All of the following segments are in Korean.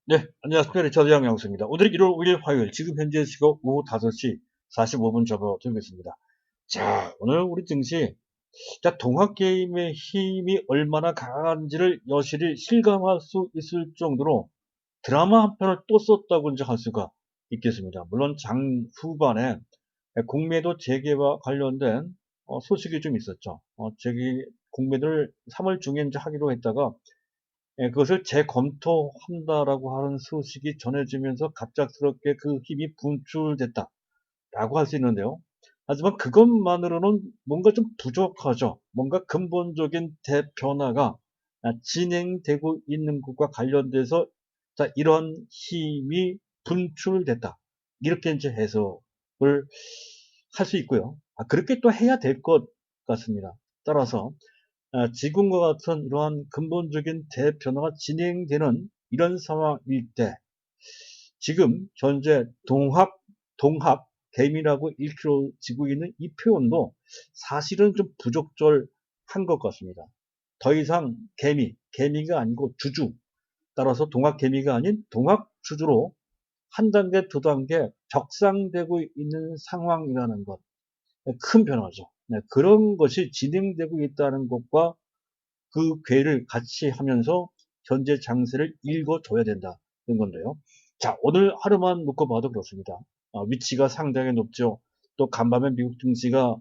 네, 안녕하십니까. 리차드 양양수입니다. 오늘은 1월 5일 화요일, 지금 현재 시각 오후 5시 45분 접어들고 있습니다. 자, 오늘 우리 증시, 자, 동학게임의 힘이 얼마나 강한지를 여실히 실감할 수 있을 정도로 드라마 한 편을 또 썼다고 이제 할 수가 있겠습니다. 물론 장 후반에 공매도 재개와 관련된 소식이 좀 있었죠. 공매도를 3월 중에 이제 하기로 했다가 그것을 재검토한다라고 하는 소식이 전해지면서 갑작스럽게 그 힘이 분출됐다라고 할 수 있는데요. 하지만 그것만으로는 뭔가 좀 부족하죠. 뭔가 근본적인 대변화가 진행되고 있는 것과 관련돼서 자, 이런 힘이 분출됐다. 이렇게 이제 해석을 할 수 있고요. 그렇게 또 해야 될 것 같습니다. 따라서 지금과 같은 이러한 근본적인 대변화가 진행되는 이런 상황일 때 지금 현재 동학 개미라고 일컬어지고 있는 이 표현도 사실은 좀 부적절한 것 같습니다. 더 이상 개미가 아니고 주주, 따라서 동학 개미가 아닌 동학 주주로 한 단계, 두 단계 격상되고 있는 상황이라는 것, 큰 변화죠. 네, 그런 것이 진행되고 있다는 것과 그 궤를 같이 하면서 현재 장세를 읽어줘야 된다는 건데요. 자, 오늘 하루만 놓고 봐도 그렇습니다. 위치가 상당히 높죠. 또 간밤에 미국 증시가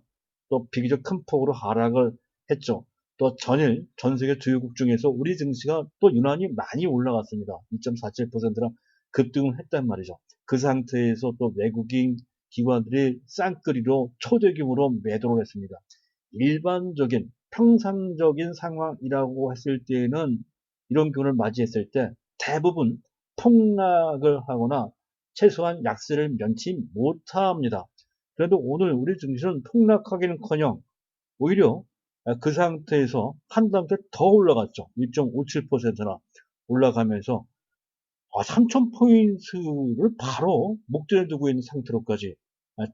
또 비교적 큰 폭으로 하락을 했죠. 또 전일 전 세계 주요국 중에서 우리 증시가 또 유난히 많이 올라갔습니다. 2.47%나 급등을 했단 말이죠. 그 상태에서 또 외국인 기관들이 쌍끌이로 초대규모로 매도를 했습니다. 일반적인 평상적인 상황이라고 했을 때는 이런 기운을 맞이했을 때 대부분 폭락을 하거나 최소한 약세를 면치 못합니다. 그래도 오늘 우리 증시는 폭락하기는커녕 오히려 그 상태에서 한 단계 더 올라갔죠. 1.57%나 올라가면서 3,000포인트를 바로 목전에 두고 있는 상태로까지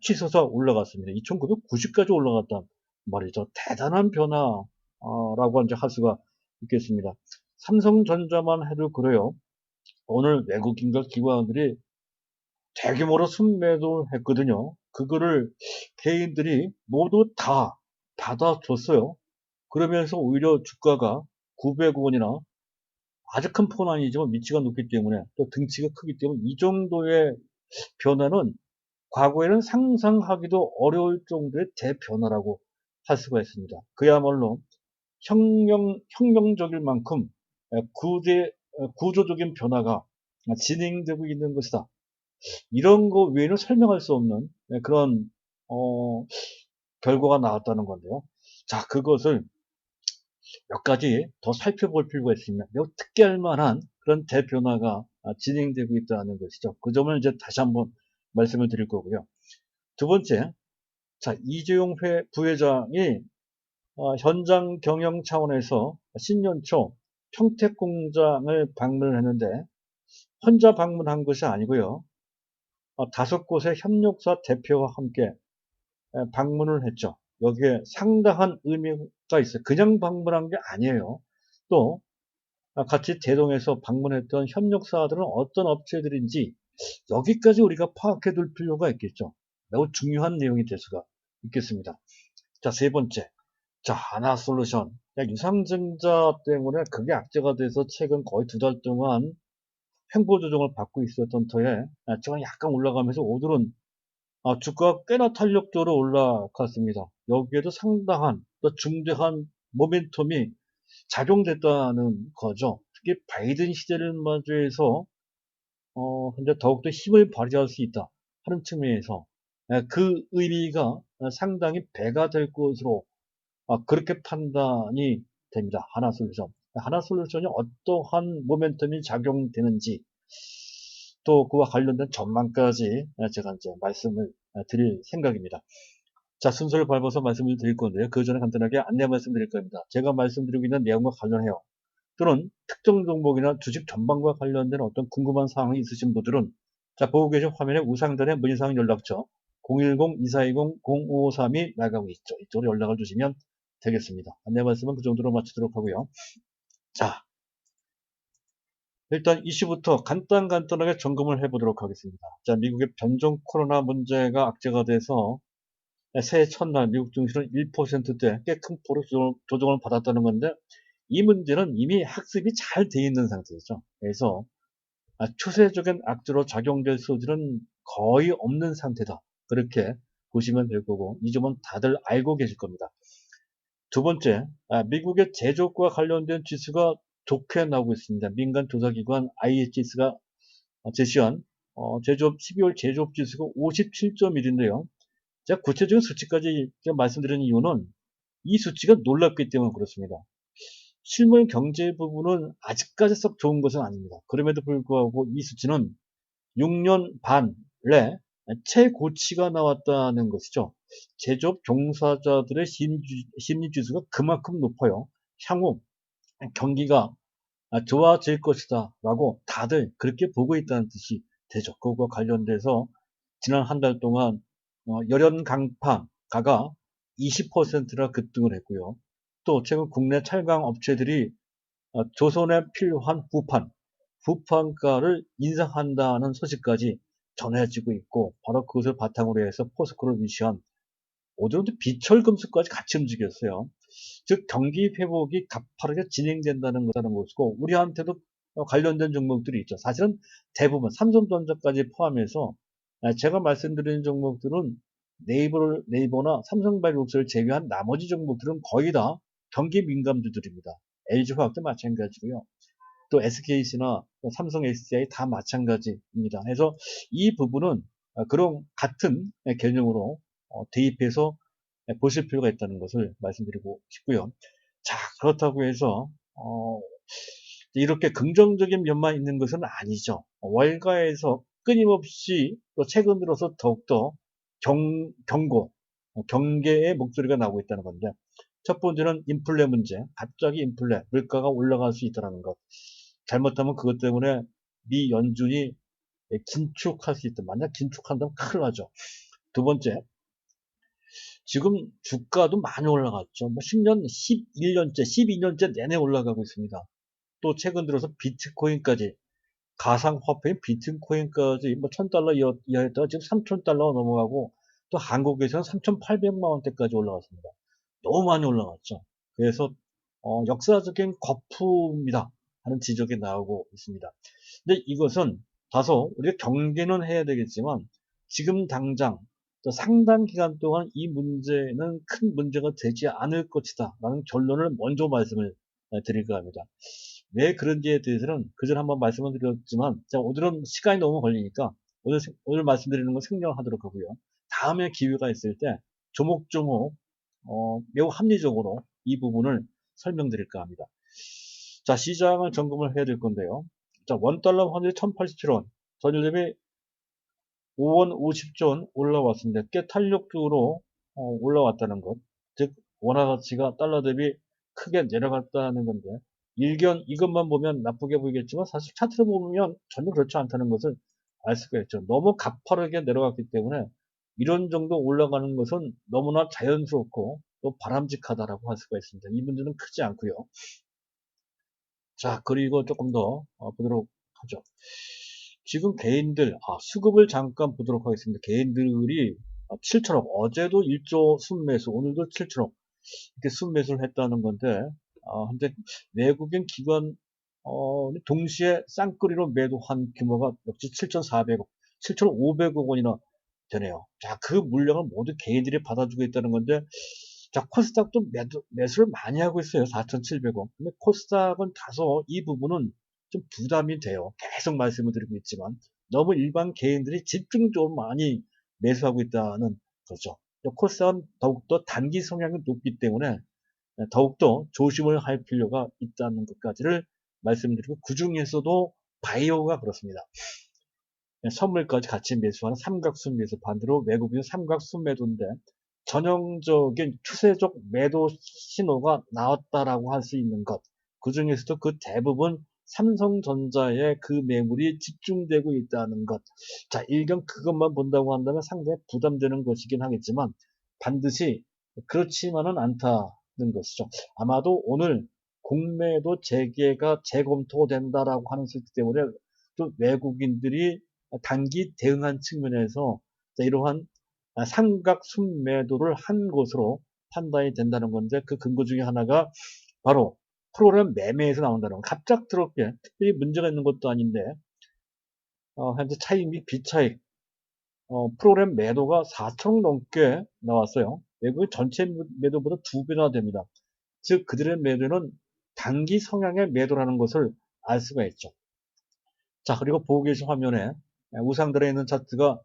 치솟아 올라갔습니다. 2,990까지 올라갔단 말이죠. 대단한 변화라고 이제 할 수가 있겠습니다. 삼성전자만 해도 그래요. 오늘 외국인과 기관들이 대규모로 순매도를 했거든요. 그거를 개인들이 모두 다 받아줬어요. 그러면서 오히려 주가가 900원이나 아주 큰 폭은 아니지만 위치가 높기 때문에 또 등치가 크기 때문에 이 정도의 변화는 과거에는 상상하기도 어려울 정도의 대변화라고 할 수가 있습니다. 그야말로 혁명적일 만큼 구조적인 변화가 진행되고 있는 것이다. 이런 거 외에는 설명할 수 없는 그런 어, 결과가 나왔다는 건데요. 자, 그것을 몇 가지 더 살펴볼 필요가 있습니다. 매우 특이할 만한 그런 대변화가 진행되고 있다는 것이죠. 그 점을 이제 다시 한번 말씀을 드릴 거고요. 두 번째, 자, 이재용 부회장이 현장 경영 차원에서 신년 초 평택 공장을 방문을 했는데 혼자 방문한 것이 아니고요. 5곳의 협력사 대표와 함께 방문을 했죠. 여기에 상당한 의미가 있어요. 그냥 방문한 게 아니에요. 또 같이 대동해서 방문했던 협력사들은 어떤 업체들인지 여기까지 우리가 파악해 둘 필요가 있겠죠. 매우 중요한 내용이 될 수가 있겠습니다. 자, 세 번째. 자, 하나솔루션. 유상증자 때문에 그게 악재가 돼서 최근 거의 2달 동안 횡보 조정을 받고 있었던 터에 제가 약간 올라가면서 오늘은 주가가 꽤나 탄력적으로 올라갔습니다. 여기에도 상당한 또 중대한 모멘텀이 작용됐다는 거죠. 특히 바이든 시대를 맞이해서 현재 더욱더 힘을 발휘할 수 있다 하는 측면에서 그 의미가 상당히 배가 될 것으로 그렇게 판단이 됩니다. 하나솔루션. 하나솔루션이 어떠한 모멘텀이 작용되는지 또 그와 관련된 전망까지 제가 이제 말씀을 드릴 생각입니다. 자, 순서를 밟아서 말씀을 드릴 건데요. 그 전에 간단하게 안내 말씀드릴 겁니다. 제가 말씀드리고 있는 내용과 관련해요. 또는 특정 종목이나 주식 전반과 관련된 어떤 궁금한 사항이 있으신 분들은 자, 보고 계신 화면에 우상단의 문의사항 연락처 010-2420-0553이 나가고 있죠. 이쪽으로 연락을 주시면 되겠습니다. 안내 말씀은 그 정도로 마치도록 하고요. 자, 일단 이슈부터 간단하게 점검을 해보도록 하겠습니다. 자, 미국의 변종 코로나 문제가 악재가 돼서 새해 첫날 미국 증시는 1%대 꽤 큰 폭으로 조정을 받았다는 건데, 이 문제는 이미 학습이 잘 돼 있는 상태죠. 그래서 추세적인 악재로 작용될 소지는 거의 없는 상태다. 그렇게 보시면 될 거고, 이 점은 다들 알고 계실 겁니다. 두 번째, 미국의 제조업과 관련된 지수가 좋게 나오고 있습니다. 민간 조사기관 IHS가 제시한 제조업 12월 제조업 지수가 57.1인데요. 제가 구체적인 수치까지 제가 말씀드리는 이유는 이 수치가 놀랍기 때문에 그렇습니다. 실물 경제 부분은 아직까지 썩 좋은 것은 아닙니다. 그럼에도 불구하고 이 수치는 6년 반 내 최고치가 나왔다는 것이죠. 제조업 종사자들의 심리 지수가 그만큼 높아요. 향후 경기가 좋아질 것이다 라고 다들 그렇게 보고 있다는 뜻이 되죠. 그것과 관련돼서 지난 한 달 동안 열연 강파가가 20%나 급등을 했고요. 또 최근 국내 찰강 업체들이 조선에 필요한 부판가를 인상한다는 소식까지 전해지고 있고, 바로 그것을 바탕으로 해서 포스코를 위시한 오늘도 비철금속까지 같이 움직였어요. 즉 경기 회복이 가파르게 진행된다는 것이고, 우리한테도 관련된 종목들이 있죠. 사실은 대부분 삼성전자까지 포함해서 제가 말씀드리는 종목들은 네이버나 삼성바이오록스를 제외한 나머지 종목들은 거의 다 경기 민감주들입니다. LG화학도 마찬가지고요. 또 SKC나 삼성 SDI 다 마찬가지입니다. 그래서 이 부분은 그런 같은 개념으로 대입해서 보실 필요가 있다는 것을 말씀드리고 싶고요. 자, 그렇다고 해서 이렇게 긍정적인 면만 있는 것은 아니죠. 월가에서 끊임없이 또 최근 들어서 더욱더 경계의 목소리가 나오고 있다는 건데, 첫 번째는 인플레 문제. 갑자기 물가가 올라갈 수 있다는 것. 잘못하면 그것 때문에 미 연준이 긴축할 수 있다. 만약 긴축한다면 큰일 나죠. 두 번째, 지금 주가도 많이 올라갔죠. 10년, 11년째, 12년째 내내 올라가고 있습니다. 또 최근 들어서 비트코인까지, 가상화폐인 비트코인까지 1000달러 이하였다가 지금 3000달러가 넘어가고, 또 한국에서는 3800만 원대까지 올라갔습니다. 너무 많이 올라갔죠. 그래서 역사적인 거품이다 하는 지적이 나오고 있습니다. 근데 이것은 다소 우리가 경계는 해야 되겠지만, 지금 당장 또 상당 기간 동안 이 문제는 큰 문제가 되지 않을 것이다 라는 결론을 먼저 말씀을 드릴까 합니다. 왜 그런지에 대해서는 그전 한번 말씀을 드렸지만, 자, 오늘은 시간이 너무 걸리니까 오늘 말씀드리는 건 생략하도록 하고요. 다음에 기회가 있을 때 조목조목 매우 합리적으로 이 부분을 설명드릴까 합니다. 자, 시장을 점검을 해야 될 건데요. 자, 원달러 환율이 1087원, 전일 대비 5원 50조 원 올라왔습니다. 꽤 탄력적으로 올라왔다는 것. 즉, 원화 가치가 달러 대비 크게 내려갔다는 건데, 일견 이것만 보면 나쁘게 보이겠지만 사실 차트를 보면 전혀 그렇지 않다는 것을 알 수가 있죠. 너무 가파르게 내려갔기 때문에 이런 정도 올라가는 것은 너무나 자연스럽고 또 바람직하다라고 할 수가 있습니다. 이 문제는 크지 않고요. 자, 그리고 조금 더 보도록 하죠. 지금 개인들, 수급을 잠깐 보도록 하겠습니다. 개인들이 7천억, 어제도 1조 순매수, 오늘도 7천억, 이렇게 순매수를 했다는 건데, 근데 외국인 기관, 동시에 쌍끌이로 매도한 규모가 역시 7,400억, 7,500억 원이나 되네요. 자, 그 물량을 모두 개인들이 받아주고 있다는 건데, 자, 코스닥도 매수를 많이 하고 있어요. 4,700원. 근데 코스닥은 다소 이 부분은 좀 부담이 돼요. 계속 말씀을 드리고 있지만, 너무 일반 개인들이 집중적으로 많이 매수하고 있다는 거죠. 코스닥은 더욱더 단기 성향이 높기 때문에 더욱더 조심을 할 필요가 있다는 것까지를 말씀드리고, 그 중에서도 바이오가 그렇습니다. 선물까지 같이 매수하는 삼각순 매수, 반대로 외국인 삼각순 매도인데, 전형적인 추세적 매도 신호가 나왔다라고 할 수 있는 것, 그 중에서도 그 대부분 삼성전자에 그 매물이 집중되고 있다는 것. 자, 일견 그것만 본다고 한다면 상당히 부담되는 것이긴 하겠지만, 반드시 그렇지만은 않다는 것이죠. 아마도 오늘 공매도 재개가 재검토된다라고 하는 소식 때문에 또 외국인들이 단기 대응한 측면에서 이러한 삼각 순매도를 한 것으로 판단이 된다는 건데, 그 근거 중에 하나가 바로 프로그램 매매에서 나온다는 거. 갑작스럽게 특별히 문제가 있는 것도 아닌데 현재 차익 및 비차익 프로그램 매도가 4천억 넘게 나왔어요. 외국의 전체 매도보다 2배나 됩니다. 즉 그들의 매도는 단기 성향의 매도라는 것을 알 수가 있죠. 자, 그리고 보고 계신 화면에 우상들에 있는 차트가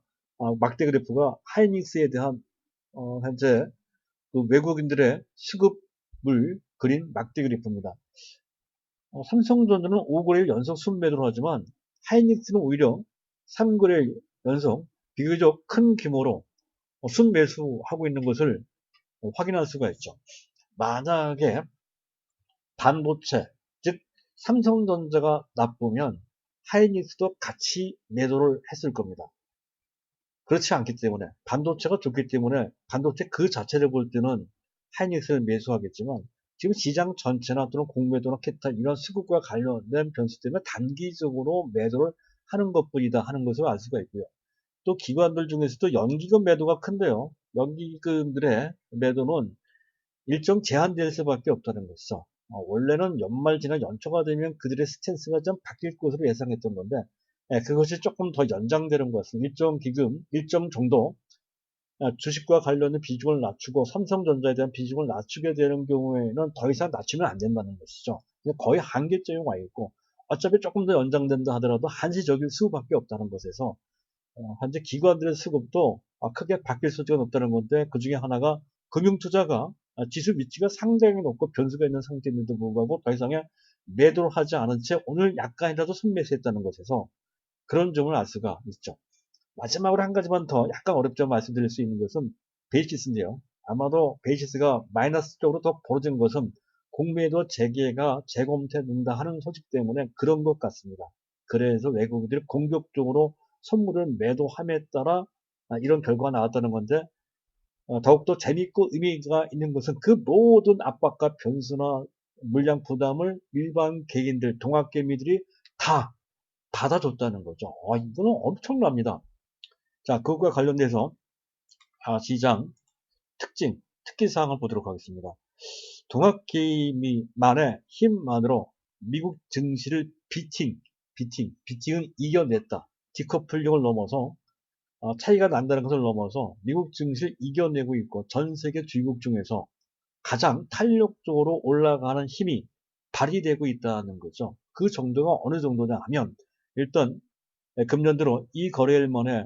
막대 그래프가 하이닉스에 대한 현재 그 외국인들의 수급을 그린 막대 그래프입니다. 삼성전자는 5거래일 연속 순매도를 하지만 하이닉스는 오히려 3거래일 연속 비교적 큰 규모로 순매수하고 있는 것을 확인할 수가 있죠. 만약에 반도체, 즉 삼성전자가 나쁘면 하이닉스도 같이 매도를 했을 겁니다. 그렇지 않기 때문에 반도체가 좋기 때문에 반도체 그 자체를 볼 때는 하이닉스를 매수하겠지만 지금 시장 전체나 또는 공매도나 기타 이런 수급과 관련된 변수 때문에 단기적으로 매도를 하는 것뿐이다 하는 것을 알 수가 있고요. 또 기관들 중에서도 연기금 매도가 큰데요. 연기금들의 매도는 일정 제한될 수밖에 없다는 것이죠. 원래는 연말 지나 연초가 되면 그들의 스탠스가 좀 바뀔 것으로 예상했던 건데 그것이 조금 더 연장되는 것 같습니다. 일정 기금, 일정 정도 주식과 관련된 비중을 낮추고 삼성전자에 대한 비중을 낮추게 되는 경우에는 더 이상 낮추면 안 된다는 것이죠. 거의 한계점에 와 있고 어차피 조금 더 연장된다 하더라도 한시적일 수밖에 없다는 것에서 현재 기관들의 수급도 크게 바뀔 수가 없다는 건데, 그 중에 하나가 금융투자가 지수 위치가 상당히 높고 변수가 있는 상태임에도 불구하고 더 이상의 매도를 하지 않은 채 오늘 약간이라도 순매수했다는 것에서 그런 점을 알 수가 있죠. 마지막으로 한 가지만 더 약간 어렵죠 말씀드릴 수 있는 것은 베이시스인데요. 아마도 베이시스가 마이너스 쪽으로 더 벌어진 것은 공매도 재개가 재검토된다 하는 소식 때문에 그런 것 같습니다. 그래서 외국인들이 공격적으로 선물을 매도함에 따라 이런 결과가 나왔다는 건데, 더욱더 재밌고 의미가 있는 것은 그 모든 압박과 변수나 물량 부담을 일반 개인들, 동학개미들이 다 받아줬다는 거죠. 이거는 엄청납니다. 자, 그것과 관련돼서 시장 특징, 특기사항을 보도록 하겠습니다. 동학개미만의 힘만으로 미국 증시를 비팅은 이겨냈다. 디커플링을 넘어서 차이가 난다는 것을 넘어서 미국 증시를 이겨내고 있고 전 세계 주요국 중에서 가장 탄력적으로 올라가는 힘이 발휘되고 있다는 거죠. 그 정도가 어느 정도냐 하면 일단 금년 들어 이 거래일 만에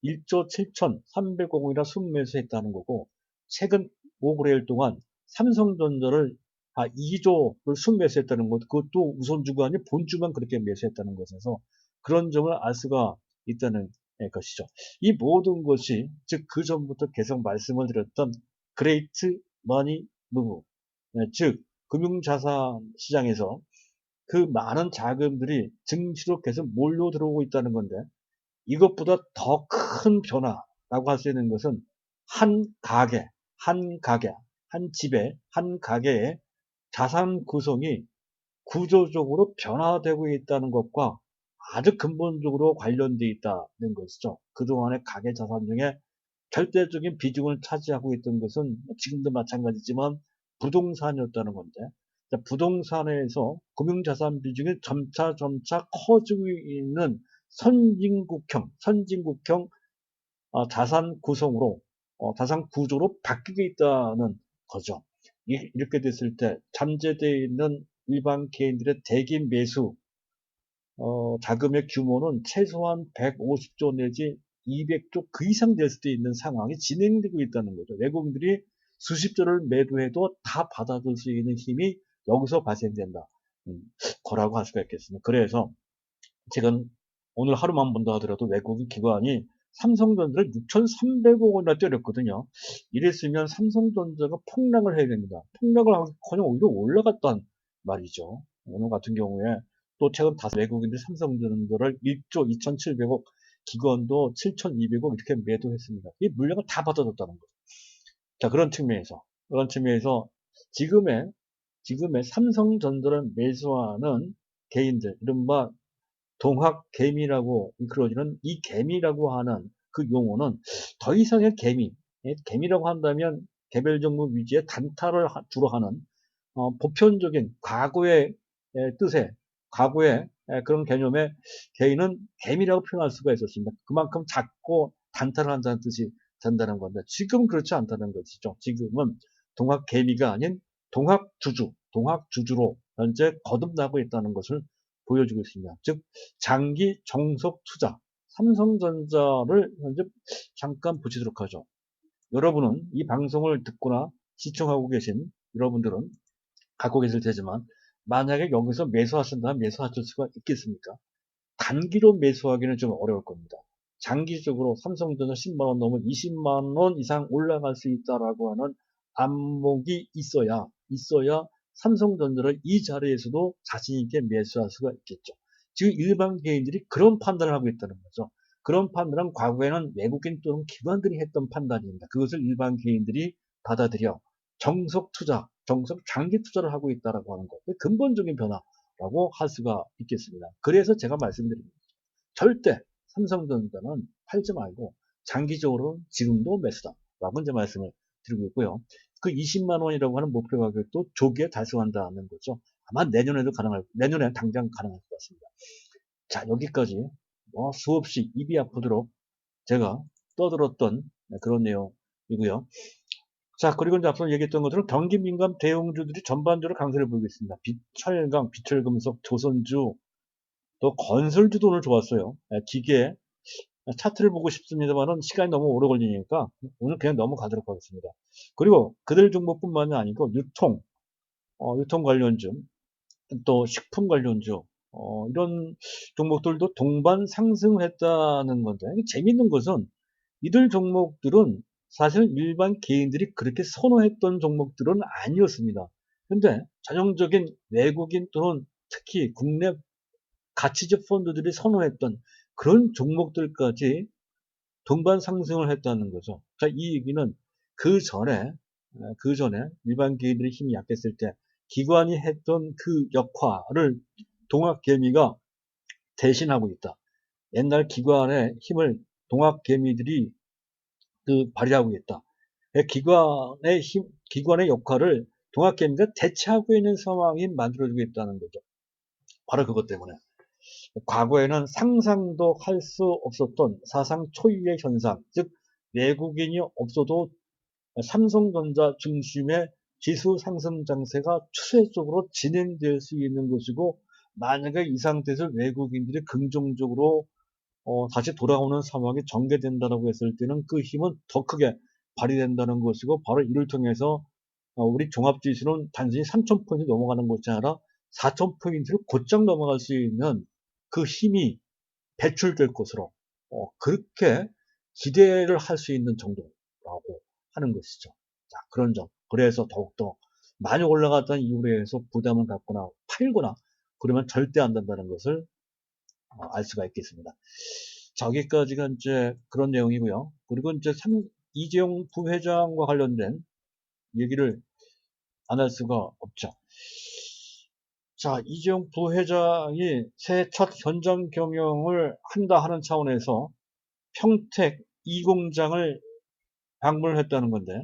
1조 7,300억 원이나 순매수했다는 거고, 최근 5거래일 동안 삼성전자를 2조를 순매수했다는 것, 그것도 우선주가 아닌 본주만 그렇게 매수했다는 것에서 그런 점을 알 수가 있다는 것이죠. 이 모든 것이 즉 그 전부터 계속 말씀을 드렸던 그레이트 머니 무브, 즉 금융자산 시장에서 그 많은 자금들이 증시로 계속 몰려 들어오고 있다는 건데, 이것보다 더 큰 변화라고 할 수 있는 것은 한 가게, 한 집에, 한 가게의 자산 구성이 구조적으로 변화되고 있다는 것과 아주 근본적으로 관련되어 있다는 것이죠. 그동안의 가계 자산 중에 절대적인 비중을 차지하고 있던 것은 지금도 마찬가지지만 부동산이었다는 건데, 부동산에서 금융자산 비중이 점차 커지고 있는 선진국형 자산 구성으로, 자산 구조로 바뀌고 있다는 거죠. 이렇게 됐을 때 잠재되어 있는 일반 개인들의 대기 매수 자금의 규모는 최소한 150조 내지 200조 그 이상 될 수도 있는 상황이 진행되고 있다는 거죠. 외국인들이 수십조를 매도해도 다 받아들 수 있는 힘이 여기서 발생된다. 거라고 할 수가 있겠습니다. 그래서 지금 오늘 하루만 본다 하더라도 외국인 기관이 삼성전자를 6,300억 원이나 때렸거든요. 이랬으면 삼성전자가 폭락을 해야 됩니다. 폭락을 하기커녕 오히려 올라갔단 말이죠. 오늘 같은 경우에 또 최근 다섯 외국인들이 삼성전자를 1조 2,700억, 기관도 7,200억 이렇게 매도했습니다. 이 물량을 다 받아줬다는 거죠. 자, 그런 측면에서 지금의 지금의 삼성전자를 매수하는 개인들, 이른바 동학개미라고 이끌어지는 이 개미라고 하는 그 용어는 더 이상의 개미라고 한다면 개별정보 위주의 단타를 주로 하는 보편적인 과거의 뜻의 과거의 그런 개념의 개인은 개미라고 표현할 수가 있었습니다. 그만큼 작고 단타를 한다는 뜻이 된다는 건데 지금은 그렇지 않다는 것이죠. 지금은 동학개미가 아닌 동학주주로 현재 거듭나고 있다는 것을 보여주고 있습니다. 즉 장기 정석 투자 삼성전자를 현재 잠깐 보시도록 하죠. 여러분은 이 방송을 듣거나 시청하고 계신 여러분들은 갖고 계실 테지만 만약에 여기서 매수하신다면 매수하실 수가 있겠습니까? 단기로 매수하기는 좀 어려울 겁니다. 장기적으로 삼성전자 10만원 넘은 20만원 이상 올라갈 수 있다라고 하는 안목이 있어야 삼성전자를 이 자리에서도 자신있게 매수할 수가 있겠죠. 지금 일반 개인들이 그런 판단을 하고 있다는 거죠. 그런 판단은 과거에는 외국인 또는 기관들이 했던 판단입니다. 그것을 일반 개인들이 받아들여 정석 투자, 정석 장기 투자를 하고 있다라고 하는 것. 근본적인 변화라고 할 수가 있겠습니다. 그래서 제가 말씀드립니다. 절대 삼성전자는 팔지 말고 장기적으로 지금도 매수다라고 이제 말씀을 드리고 있고요. 그 20만 원이라고 하는 목표 가격도 조기에 달성한다는 거죠. 아마 내년에 당장 가능할 것 같습니다. 자, 여기까지 수없이 입이 아프도록 제가 떠들었던 그런 내용이고요. 자, 그리고 이제 앞서 얘기했던 것처럼 경기 민감 대형주들이 전반적으로 강세를 보이고 있습니다. 철강, 비철금속, 조선주, 또 건설주도 오늘 좋았어요. 기계, 차트를 보고 싶습니다만은 시간이 너무 오래 걸리니까 오늘 그냥 넘어가도록 하겠습니다. 그리고 그들 종목뿐만이 아니고 유통 관련주, 또 식품 관련주, 이런 종목들도 동반 상승했다는 건데, 재밌는 것은 이들 종목들은 사실 일반 개인들이 그렇게 선호했던 종목들은 아니었습니다. 근데 전형적인 외국인 또는 특히 국내 가치적 펀드들이 선호했던 그런 종목들까지 동반 상승을 했다는 거죠. 자, 이 얘기는 그 전에 일반 개인들의 힘이 약했을 때 기관이 했던 그 역할을 동학개미가 대신하고 있다. 옛날 기관의 힘을 동학개미들이 발휘하고 있다. 기관의 역할을 동학개미가 대체하고 있는 상황이 만들어지고 있다는 거죠. 바로 그것 때문에. 과거에는 상상도 할 수 없었던 사상 초유의 현상, 즉 외국인이 없어도 삼성전자 중심의 지수 상승 장세가 추세적으로 진행될 수 있는 것이고, 만약에 이 상태에서 외국인들이 긍정적으로 다시 돌아오는 상황이 전개된다고 했을 때는 그 힘은 더 크게 발휘된다는 것이고, 바로 이를 통해서 우리 종합지수는 단순히 3,000포인트 넘어가는 것이 아니라 4,000포인트를 곧장 넘어갈 수 있는 그 힘이 배출될 것으로 그렇게 기대를 할 수 있는 정도라고 하는 것이죠. 자, 그런 점. 그래서 더욱더 많이 올라갔던 이후에 해서 부담을 갖거나 팔거나 그러면 절대 안 된다는 것을 알 수가 있겠습니다. 자, 여기까지가 이제 그런 내용이고요. 그리고 이제 이재용 부회장과 관련된 얘기를 안 할 수가 없죠. 자, 이재용 부회장이 새해 첫 현장 경영을 한다 하는 차원에서 평택 2공장을 방문했다는 건데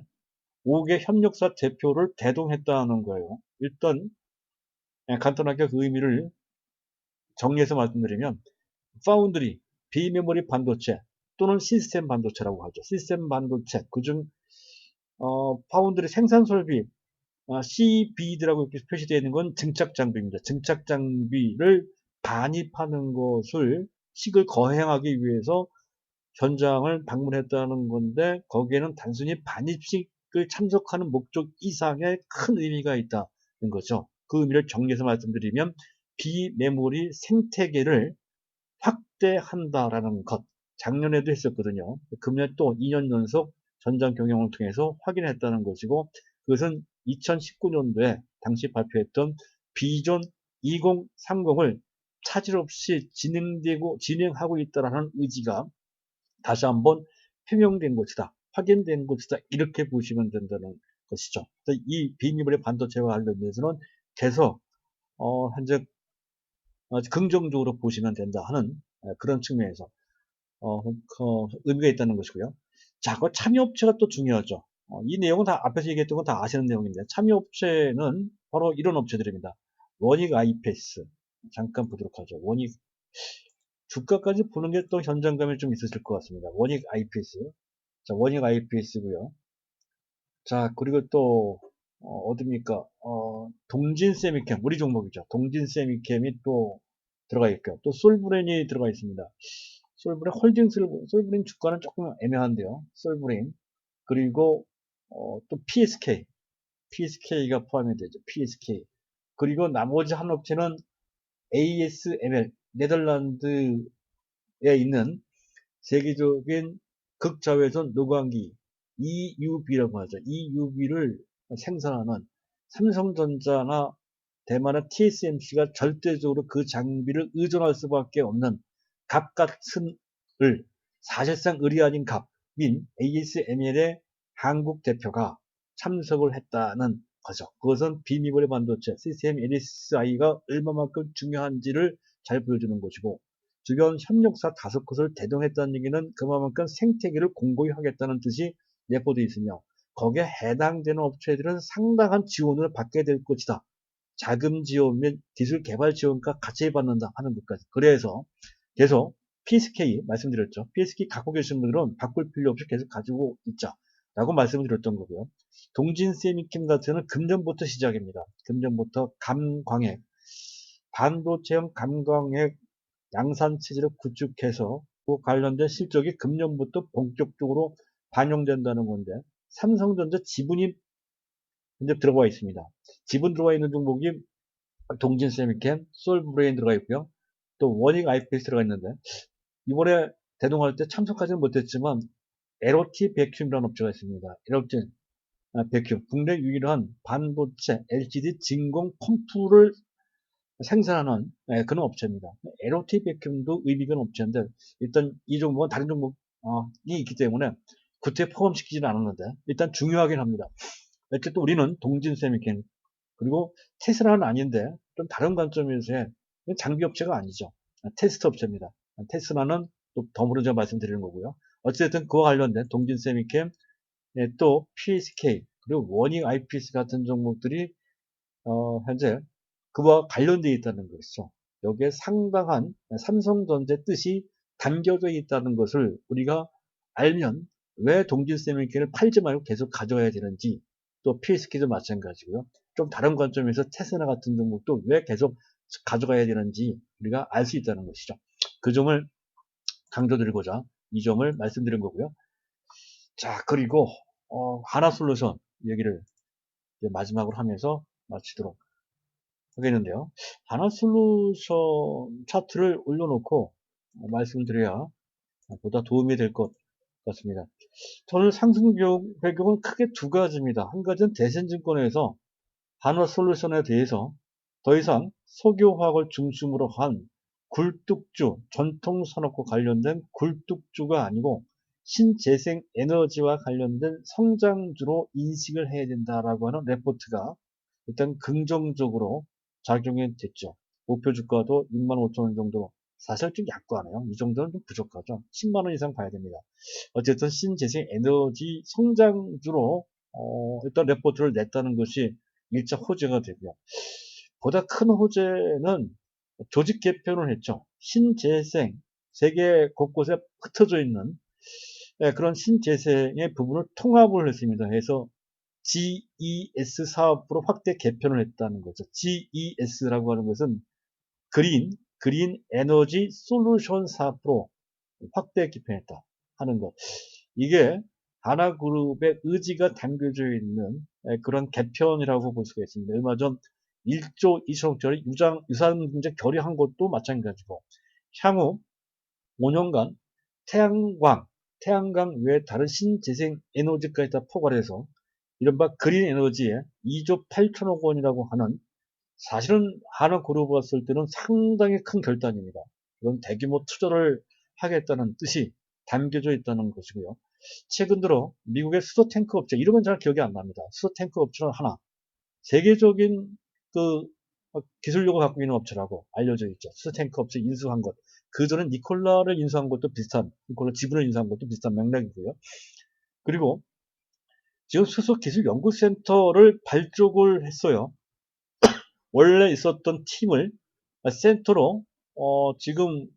5개 협력사 대표를 대동했다는 거예요. 일단 간단하게 그 의미를 정리해서 말씀드리면 파운드리, 비메모리 반도체 또는 시스템 반도체라고 하죠. 시스템 반도체, 그중 파운드리 생산 설비 CBD라고 이렇게 표시되어 있는 건 증착 장비입니다. 증착 장비를 반입하는 것을 식을 거행하기 위해서 현장을 방문했다는 건데 거기에는 단순히 반입식을 참석하는 목적 이상의 큰 의미가 있다는 거죠. 그 의미를 정리해서 말씀드리면 비메모리 생태계를 확대한다라는 것. 작년에도 했었거든요. 금년 또 2년 연속 전장 경영을 통해서 확인했다는 것이고 그것은 2019년도에 당시 발표했던 비전 2030을 차질 없이 진행하고 있다는 의지가 다시 한번 표명된 것이다. 확인된 것이다. 이렇게 보시면 된다는 것이죠. 이 비밀의 반도체와 관련돼서는 현재 긍정적으로 보시면 된다 하는 그런 측면에서 의미가 있다는 것이고요. 자, 그 참여업체가 또 중요하죠. 이 내용은 다 앞에서 얘기했던 건 다 아시는 내용인데, 참여업체는 바로 이런 업체들입니다. 원익 IPS. 잠깐 보도록 하죠. 원익, 주가까지 보는 게 또 현장감이 좀 있으실 것 같습니다. 원익 IPS. 자, 원익 IPS고요. 자, 그리고 또, 어딥니까? 동진 세미캠, 우리 종목이죠. 동진 세미캠이 또 들어가 있고요. 또 솔브렌이 들어가 있습니다. 솔브렌 홀딩스, 솔브렌 주가는 조금 애매한데요. 솔브렌. 그리고, 또 PSK. PSK가 포함이 되죠. PSK. 그리고 나머지 한 업체는 ASML, 네덜란드에 있는 세계적인 극자외선 노광기 EUV라고 하죠. EUV를 생산하는 삼성전자나 대만의 TSMC가 절대적으로 그 장비를 의존할 수밖에 없는 갑 같은 사실상 을이 아닌 갑인 ASML의 한국 대표가 참석을 했다는 거죠. 그것은 비미벌의 반도체 CCM LSI가 얼마만큼 중요한지를 잘 보여주는 것이고, 주변 협력사 5곳을 대동했다는 얘기는 그만큼 생태계를 공고히 하겠다는 뜻이 내포되어 있으며, 거기에 해당되는 업체들은 상당한 지원을 받게 될 것이다. 자금 지원 및 기술 개발 지원과 같이 받는다 하는 것까지. 그래서 계속 PSK 말씀드렸죠. PSK 갖고 계신 분들은 바꿀 필요 없이 계속 가지고 있자 라고 말씀을 드렸던 거고요. 동진 세미캠 같은 경우는 금년부터 시작입니다. 금년부터 감광핵, 반도체형 감광핵 양산 체제를 구축해서 그 관련된 실적이 금년부터 본격적으로 반영된다는 건데, 삼성전자 지분이 이제 들어가 있습니다. 지분 들어가 있는 종목이 동진 세미캠, 솔브레인 들어가 있고요. 또 원익 IPS 들어가 있는데, 이번에 대동할 때 참석하지는 못했지만 LOT 베큐움이라는 업체가 있습니다. LOT 베큐움, 국내 유일한 반도체 LCD 진공 펌프를 생산하는 그런 업체입니다. LOT 베큐움도 의미가 있는 업체인데, 일단 이 종목은 다른 종목이 있기 때문에 구태에 포함시키지는 않았는데 일단 중요하긴 합니다. 어쨌든 우리는 동진 세미캠, 그리고 테슬라는 아닌데 좀 다른 관점에서의 장비 업체가 아니죠. 테스트 업체입니다. 테슬라는 또 더불어 제가 말씀드리는 거고요. 어쨌든 그와 관련된 동진 세미캠, 또 PSK, 그리고 원익 IPS 같은 종목들이 현재 그와 관련되어 있다는 것이죠. 여기에 상당한 삼성전자의 뜻이 담겨져 있다는 것을 우리가 알면 왜 동진 세미캠을 팔지 말고 계속 가져가야 되는지, 또 PSK도 마찬가지고요. 좀 다른 관점에서 테스라 같은 종목도 왜 계속 가져가야 되는지 우리가 알 수 있다는 것이죠. 그 점을 강조드리고자 이 점을 말씀드린 거고요. 자, 그리고 하나솔루션 얘기를 마지막으로 하면서 마치도록 하겠는데요. 하나솔루션 차트를 올려놓고 말씀드려야 보다 도움이 될 것 같습니다. 저는 상승 배경은 크게 두 가지입니다. 한 가지는 대신증권에서 한화솔루션에 대해서 더 이상 석유화학을 중심으로 한 굴뚝주, 전통산업과 관련된 굴뚝주가 아니고 신재생 에너지와 관련된 성장주로 인식을 해야 된다라고 하는 레포트가 일단 긍정적으로 작용이 됐죠. 목표 주가도 65,000원 정도, 사실 좀 약하네요. 이 정도는 좀 부족하죠. 10만원 이상 봐야 됩니다. 어쨌든 신재생 에너지 성장주로 일단 레포트를 냈다는 것이 1차 호재가 되고요. 보다 큰 호재는 조직 개편을 했죠. 신재생, 세계 곳곳에 흩어져 있는 그런 신재생의 부분을 통합을 했습니다. 해서 GES 사업부로 확대 개편을 했다는 거죠. GES라고 하는 것은 그린 에너지 솔루션 사업부로 확대 개편했다 하는 것. 이게 하나그룹의 의지가 담겨져 있는 그런 개편이라고 볼 수가 있습니다. 얼마 전 1조 2천억짜리 유산경제 결의한 것도 마찬가지고, 향후 5년간 태양광 외에 다른 신재생 에너지까지 다 포괄해서 이른바 그린 에너지에 2조 8천억 원이라고 하는, 사실은 하나그룹 봤을 때는 상당히 큰 결단입니다. 이건 대규모 투자를 하겠다는 뜻이 담겨져 있다는 것이고요. 최근 들어 미국의 수소 탱크 업체, 이름은 잘 기억이 안 납니다. 수소 탱크 업체는 하나, 세계적인 그 기술력을 갖고 있는 업체라고 알려져 있죠. 수탱크 업체 인수한 것. 그전에 니콜라를 인수한 것도 비슷한, 니콜라 지분을 인수한 것도 비슷한 맥락이고요. 그리고 지금 수소기술연구센터를 발족을 했어요. 원래 있었던 팀을 센터로 지금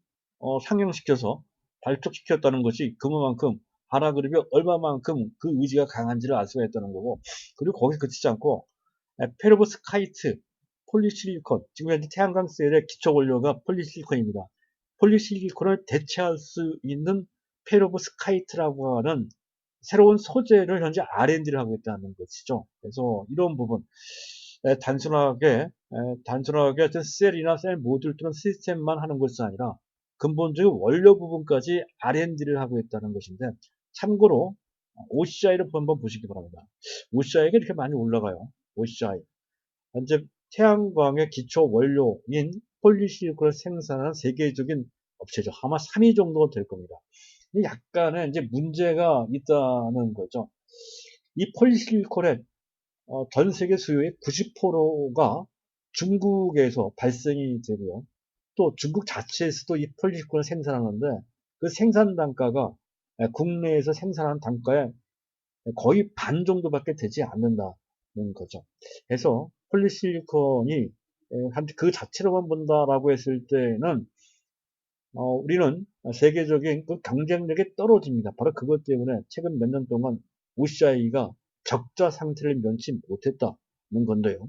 상용시켜서 발족시켰다는 것이 그만큼 하나그룹이 얼마만큼 그 의지가 강한지를 알 수가 있다는 거고, 그리고 거기서 그치지 않고 페로브스카이트, 폴리실리콘, 지금 현재 태양광 셀의 기초 원료가 폴리실리콘입니다. 폴리실리콘을 대체할 수 있는 페로브스카이트라고 하는 새로운 소재를 현재 R&D를 하고 있다는 것이죠. 그래서 이런 부분, 단순하게 어떤 셀이나 셀 모듈 또는 시스템만 하는 것이 아니라 근본적인 원료 부분까지 R&D를 하고 있다는 것인데, 참고로 OCI를 한번 보시기 바랍니다. OCI가 이렇게 많이 올라가요. OCI. 현재 태양광의 기초 원료인 폴리실리콘을 생산하는 세계적인 업체죠. 아마 3위 정도 될 겁니다. 약간의 이제 문제가 있다는 거죠. 이 폴리실리콘의 전 세계 수요의 90%가 중국에서 발생이 되고요. 또 중국 자체에서도 이 폴리실리콘을 생산하는데 그 생산 단가가 국내에서 생산한 단가의 거의 반 정도밖에 되지 않는다는 거죠. 그래서 폴리실리콘이 그 자체로만 본다라고 했을 때는 우리는 세계적인 그 경쟁력이 떨어집니다. 바로 그것 때문에 최근 몇 년 동안 OCI가 적자 상태를 면치 못했다는 건데요.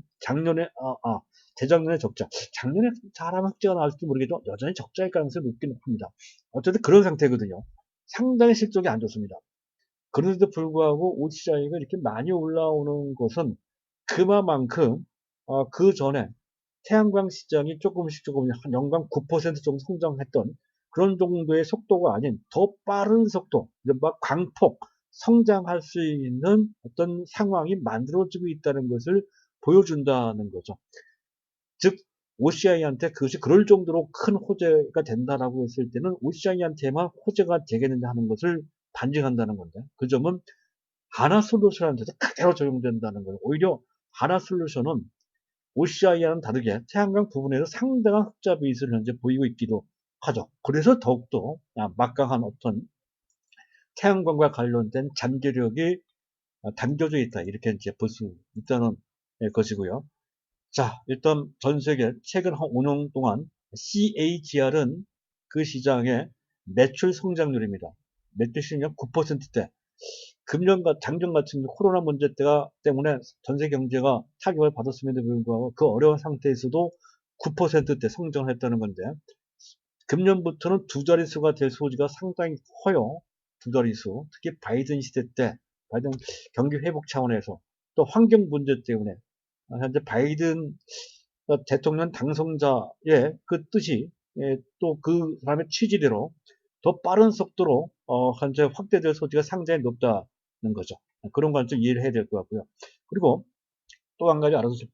재작년에 적자. 작년에 잘하면 흑자가 나올지 모르겠지만 여전히 적자일 가능성이 높긴 높습니다. 어쨌든 그런 상태거든요. 상당히 실적이 안 좋습니다. 그런데도 불구하고 OCI가 이렇게 많이 올라오는 것은 그만큼 그 전에 태양광 시장이 조금씩 한 연간 9% 정도 성장했던 그런 정도의 속도가 아닌 더 빠른 속도, 막 광폭 성장할 수 있는 어떤 상황이 만들어지고 있다는 것을 보여준다는 거죠. 즉 OCI한테 그것이 그럴 정도로 큰 호재가 된다라고 했을 때는 OCI한테만 호재가 되겠는데 하는 것을 반증한다는 건데, 그 점은 하나솔루션한테도 그대로 적용된다는 거예요. 오히려 하나솔루션은 OCI와는 다르게 태양광 부분에서 상당한 흑자 베이스를 현재 보이고 있기도 하죠. 그래서 더욱더 막강한 어떤 태양광과 관련된 잠재력이 담겨져 있다. 이렇게 이제 볼 수 있다는 것이고요. 자, 일단 전 세계 최근 한 5년 동안 CAGR은 그 시장의 매출 성장률입니다. 매출 성장 9%대. 작년 같은 경우 코로나 문제 때문에 전세 경제가 타격을 받았음에도 불구하고 그 어려운 상태에서도 9%대 성장을 했다는 건데, 금년부터는 두 자릿수가 될 소지가 상당히 커요. 두 자릿수. 특히 바이든 시대 때, 바이든 경기 회복 차원에서 또 환경 문제 때문에 현재 바이든 대통령 당선자의 그 뜻이 또 그 사람의 취지대로 더 빠른 속도로 현재 확대될 소지가 상당히 높다는 거죠. 그런 관점 이해를 해야 될 것 같고요. 그리고 또 한 가지 알아두실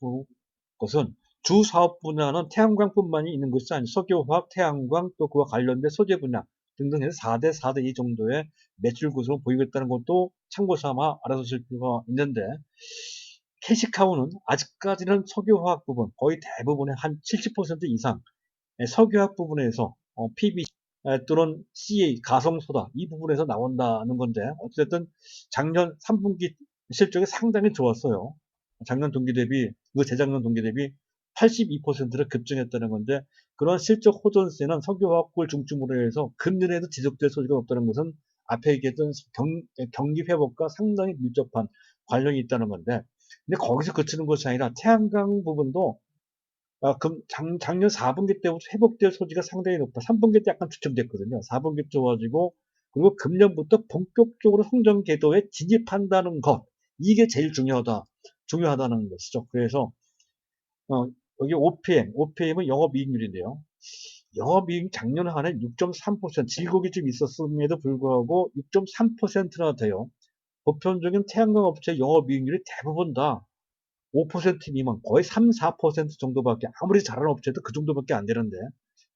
것은 주 사업 분야는 태양광뿐만이 있는 것이 아니고 석유화학, 태양광 또 그와 관련된 소재 분야 등등 해서 4대 4대 2 정도의 매출 구성을 보이고 있다는 것도 참고 삼아 알아두실 필요가 있는데, 캐시카우는 아직까지는 석유화학 부분 거의 대부분의 한 70% 이상 석유화학 부분에서 PVC 또는 CA 가성소다 이 부분에서 나온다는 건데, 어쨌든 작년 3분기 실적이 상당히 좋았어요. 작년 동기 대비, 재작년 동기 대비 82%를 급증했다는 건데, 그런 실적 호전세는 석유화학을 중심으로 해서 금년에도 지속될 소지가 없다는 것은 앞에 얘기했던 경기 회복과 상당히 밀접한 관련이 있다는 건데, 근데 거기서 그치는 것이 아니라 태양광 부분도 작년 4분기 때부터 회복될 소지가 상당히 높다. 3분기 때 약간 주춤됐거든요. 4분기 좋아지고, 그리고 금년부터 본격적으로 성장 궤도에 진입한다는 것. 이게 제일 중요하다는 것이죠. 그래서, 여기 OPM은 영업이익률인데요. 영업이익 작년 한 해 6.3%, 질곡이 좀 있었음에도 불구하고 6.3%나 돼요. 보편적인 태양광 업체 영업이익률이 대부분 다 5% 미만, 거의 3, 4% 정도밖에, 아무리 잘하는 업체도 그 정도밖에 안 되는데,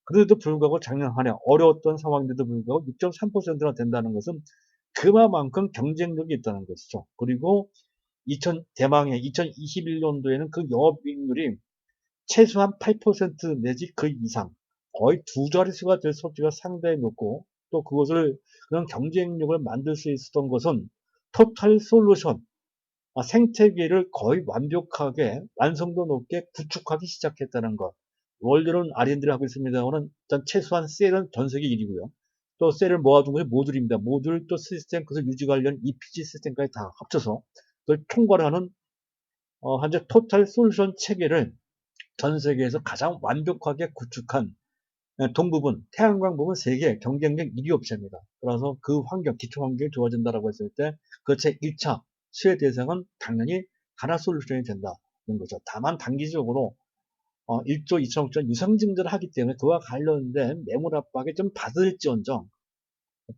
그래도 불구하고 작년 한 해 어려웠던 상황인데도 불구하고 6.3%나 된다는 것은 그만큼 경쟁력이 있다는 것이죠. 그리고 대망의 2021년도에는 그 영업이익률이 최소한 8% 내지 그 이상, 거의 두 자릿수가 될 소지가 상당히 높고, 또 그것을 그런 경쟁력을 만들 수 있었던 것은 토탈 솔루션, 생태계를 거의 완벽하게 완성도 높게 구축하기 시작했다는 것. 원료는 R&D를 하고 있습니다만은 일단 최소한 셀은 전 세계 1위고요. 또 셀을 모아둔 것이 모듈입니다. 모듈 또 시스템, 그래서 유지 관련 EPC 시스템까지 다 합쳐서 그걸 총괄하는 현재 토탈 솔루션 체계를 전 세계에서 가장 완벽하게 구축한 동부분, 태양광 부분 세계 경쟁력 1위 업체입니다. 그래서 그 환경, 기초 환경이 좋아진다라고 했을 때, 그 제 1차 수혜 대상은 당연히 하나솔루션이 된다는 거죠. 다만 단기적으로 1조 2천억짜리 유상증자를 하기 때문에 그와 관련된 매물 압박에 좀 받을지언정,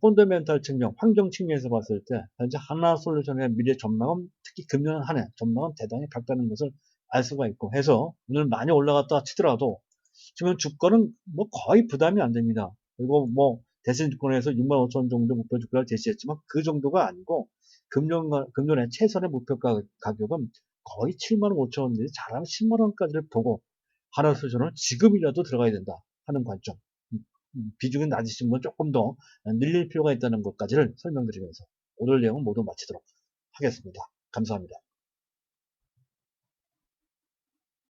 펀더멘탈 측면, 환경 측면에서 봤을 때 현재 하나솔루션의 미래 전망은, 특히 금년 한 해 전망은 대단히 밝다는 것을 알 수가 있고 해서 오늘 많이 올라갔다 치더라도 지금 주가는 뭐 거의 부담이 안 됩니다. 그리고 뭐 대신증권에서 6만 5천 원 정도 목표 주가를 제시했지만 그 정도가 아니고 금년에 최선의 목표 가격은 거의 7만 5천 원 내지 잘하면 10만 원까지를 보고 하나솔루션은 지금이라도 들어가야 된다 하는 관점. 비중이 낮으신 분 조금 더 늘릴 필요가 있다는 것까지를 설명드리면서 오늘 내용은 모두 마치도록 하겠습니다. 감사합니다.